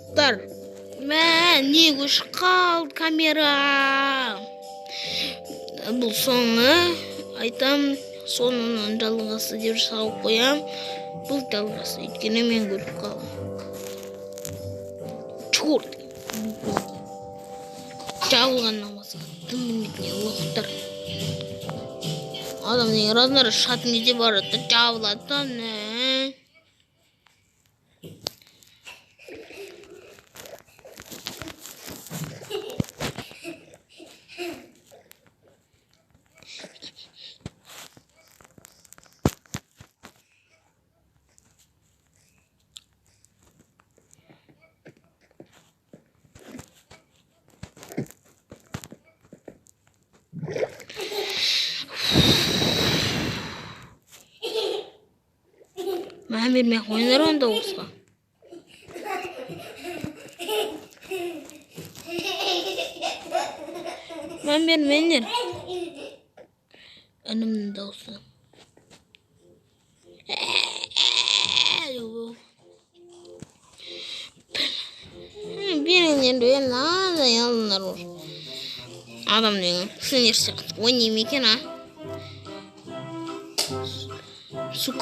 лохтар. Мә, не көшіп қалды камера. Бұл соны айтам, сонының жалғасы деп салып қоям. Бұл жалғасы, өйткені мен көріп қалдым. Чорт. Жабылғаннан басқа тым білмейтін лохтар. Адамның размері шатын кезде барады, жабылады да, не? Мән бермей қойындар онда осыға. Мән бермеңдер. Інімнің дауысы. Беріңдер, ben nada yanlar var. Adam diyor, sinir sıktı. O ne mekan ha? Su